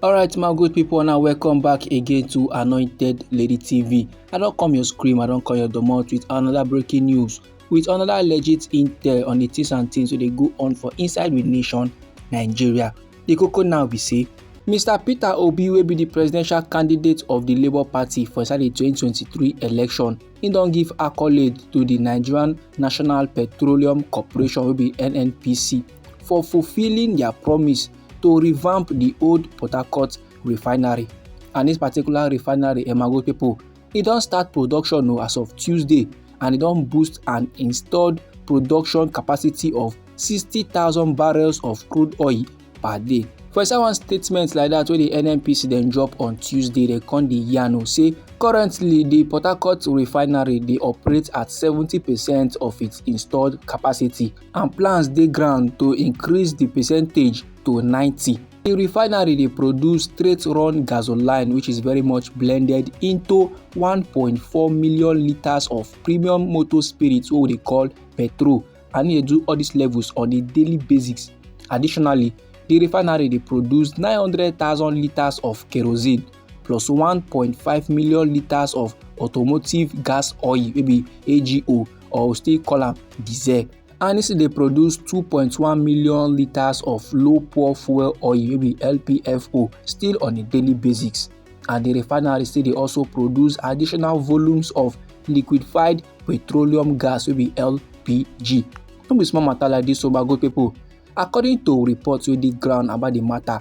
Alright my good people, now welcome back again to Anointed Lady TV. I don't come your scream, I don't call your domot with another breaking news, with another legit intel on the things and things so they go on for inside with nation Nigeria. The cocoa now be say, Mr. Peter Obi will be the presidential candidate of the Labour Party for inside the 2023 election. He don't give accolade to the Nigerian National Petroleum Corporation will be NNPC for fulfilling their promise to revamp the old Port Harcourt refinery. And this particular refinery, my good people, it don't start production as of Tuesday, and it don't boost an installed production capacity of 60,000 barrels of crude oil per day. For one statement like that, where the NNPC then drop on Tuesday, they con the yarn say currently the Port Harcourt refinery they operate at 70% of its installed capacity, and plans dey ground to increase the percentage to 90. The refinery they produce straight run gasoline, which is very much blended into 1.4 million liters of premium motor spirits, what they call petrol, and they do all these levels on a daily basis. Additionally, the refinery they produce 900,000 liters of kerosene plus 1.5 million liters of automotive gas oil, maybe AGO, or we still call them diesel. And this they produce 2.1 million liters of low poor fuel oil, maybe LPFO, still on a daily basis. And the refinery still they also produce additional volumes of liquefied petroleum gas, maybe LPG. Don't be small matter like this, so my good people. According to reports with the ground about the matter,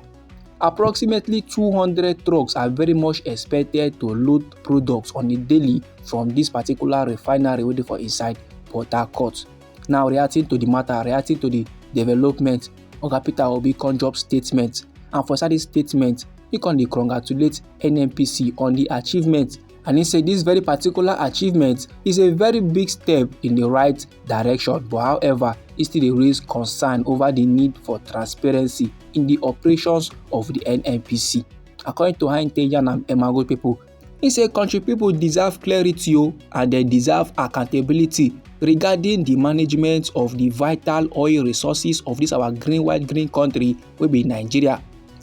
approximately 200 trucks are very much expected to load products on a daily from this particular refinery waiting for inside Port Harcourt. Now, reacting to the matter, reacting to the development, Oga Peter Obi can drop statement, and for this statement, he can congratulate NNPC on the achievement, and he said this very particular achievement is a very big step in the right direction, but however, he still raise concern over the need for transparency in the operations of the NNPC. According to Heintejan and good people, he said country people deserve clarity and they deserve accountability regarding the management of the vital oil resources of this our green white green country will be Nigeria.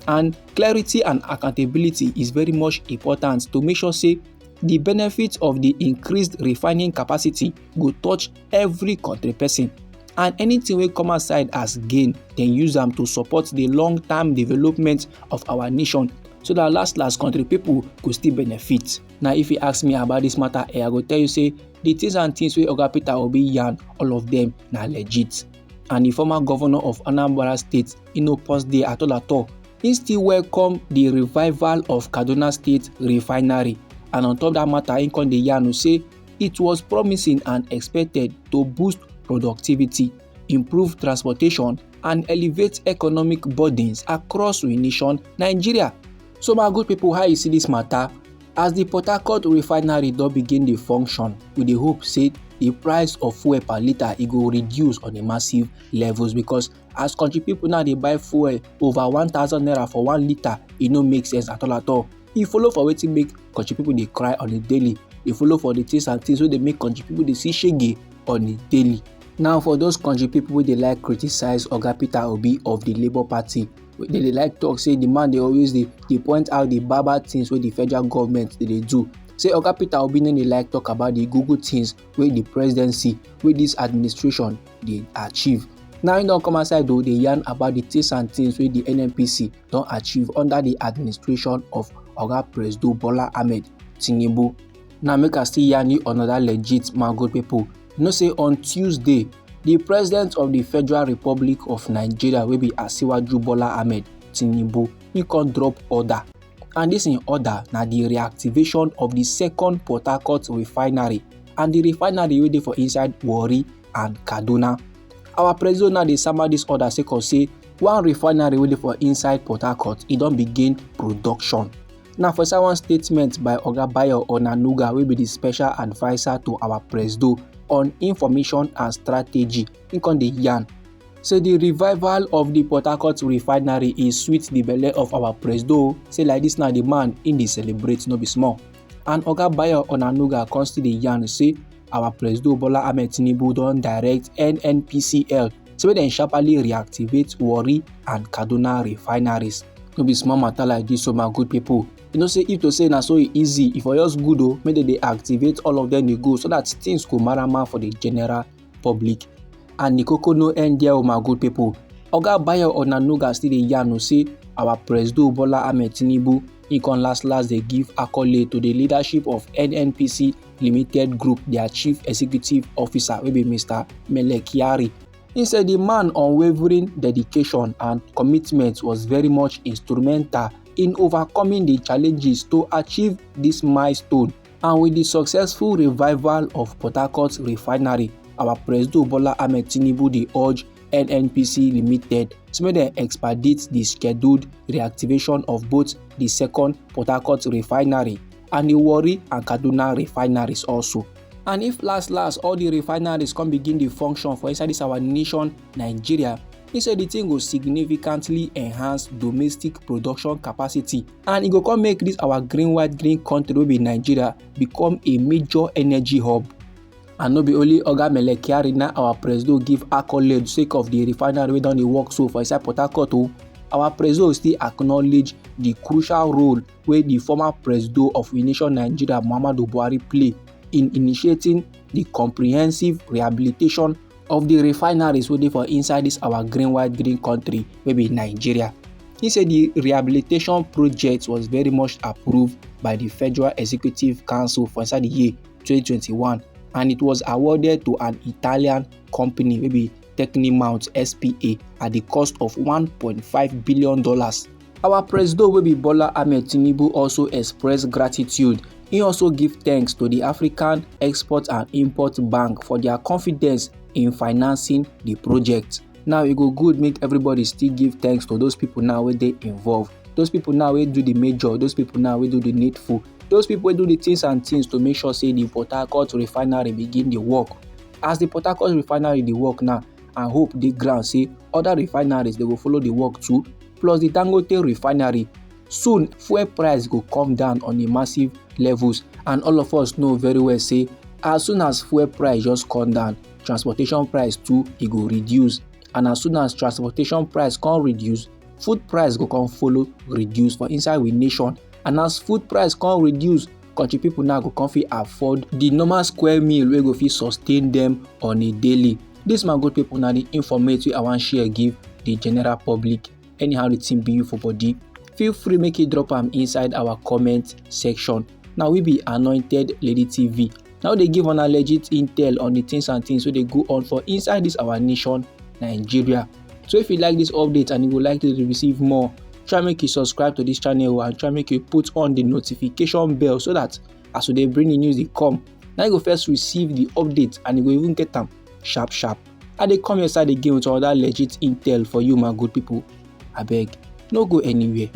And clarity and accountability is very much important to make sure say the benefits of the increased refining capacity go touch every country person, and anything will come aside as gain, then use them to support the long-term development of our nation, so that last country people could still benefit. Now, if you ask me about this matter, I go tell you say the things and things where Oga Peter Obi yarn, all of them na legit. And the former governor of Anambra State, post there at all, he still welcome the revival of Kaduna State refinery. And on top of that matter, he con the yarn say it was promising and expected to boost productivity, improve transportation, and elevate economic burdens across the nation Nigeria. So my good people, how you see this matter? As the Port Harcourt refinery don't begin the function, with the hope say the price of fuel per litre it go reduce on a massive levels, because as country people now they buy fuel over 1,000 naira for 1 litre, it no make sense at all. You follow for wetin make country people they cry on a daily. You follow for the things and things where they make country people they see shege on a daily. Now, for those country people who they like criticize Oga Peter Obi of the Labour Party, they like talk say the man they always they point out the bad things where the federal government they do. Say Oga Peter Obi they like talk about the good things where the presidency, where this administration they achieve. Now, don't come aside though, they yarn about the things and things where the NNPC don't achieve under the administration of Oga President Bola Ahmed Tinubu. Now, make us still yarn you another legit, my good people. You know, say on Tuesday, the President of the Federal Republic of Nigeria will be Asiwaju Bola Ahmed Tinubu. He can drop order, and this in order now the reactivation of the second Port Harcourt refinery, and the refinery waiting for inside Warri and Kaduna. Our president now they summon this order say one refinery waiting for inside Port Harcourt, it don't begin production. Now, for one statement by Oga Bayo Onanuga, will be the special advisor to our president on information and strategy. In the yarn, say the revival of the Port Harcourt refinery is sweet the belly of our president. Say like this now the man in the celebrate no be small. And Oga Bayo Onanuga constantly yarn say our president Bola Ahmed Tinubu don direct NNPCL so they sharply reactivate Warri and Kaduna refineries. no be small matter like this, so my good people. You know say if to say na so e easy, if I just good make they activate all of them dey go so that things go marama for the general public. And the koko no end there, my good people. Oga Bayo Onanuga still dey yarn say our President Bola Ahmed Tinubu he can last dey give accolade to the leadership of NNPC Limited Group, their chief executive officer wey be Mr. Mele Kyari. He said the man unwavering dedication and commitment was very much instrumental in overcoming the challenges to achieve this milestone. And with the successful revival of Port Harcourt Refinery, our President Bola Ahmed Tinubu dey urge NNPC Limited to make dem expedite the scheduled reactivation of both the second Port Harcourt Refinery and the Warri and Kaduna refineries also. And if last all the refineries come begin to function for inside this our nation Nigeria, he said the thing go significantly enhance domestic production capacity, and it go come make this our green country wey be Nigeria become a major energy hub. And no be only Oga Mele Kyari na our president give accolade sake of the refinery wey don dey work so for inside Port Harcourt o. Our president still acknowledge the crucial role wey the former president of the nation Nigeria Muhammadu Buhari play in initiating the comprehensive rehabilitation of the refineries wey dey for inside this our green country wey be Nigeria. He said the rehabilitation project was very much approved by the Federal Executive Council for inside the year 2021, and it was awarded to an Italian company wey be Tecnimount SPA at the cost of $1.5 billion. Our president wey be Bola Ahmed Tinubu also expressed gratitude. He also give thanks to the African Export and Import Bank for their confidence in financing the project. Now it go good make everybody still give thanks to those people now wey dey involved, those people now wey do the major, those people now wey do the needful, those people wey do the things to make sure say the Port Harcourt Refinery begin the work. As the Port Harcourt Refinery dey work now, and hope dey ground say other refineries they go follow the work too, plus the Dangote Refinery. Soon fuel price go come down on a massive levels, and all of us know very well say as soon as fuel price just come down, transportation price too e go reduce, and as soon as transportation price come reduce, food price go come follow reduce for inside we nation. And as food price come reduce, country people now go come fit afford the normal square meal wey go fit sustain them on a daily. This my good people na the information I wan share give the general public. Anyhow the thing be you for body, feel free make you drop am inside our comment section. Now we be Anointed Lady TV. Now they give una legit intel on the things wey dey go on for inside this our nation Nigeria. So if you like this update and you would like to receive more, try make you subscribe to this channel and try make you put on the notification bell so that as they bring the news they come, now you go first receive the update and you go even get them sharp. And they come inside again with another legit intel for you, my good people. Abeg, no go anywhere.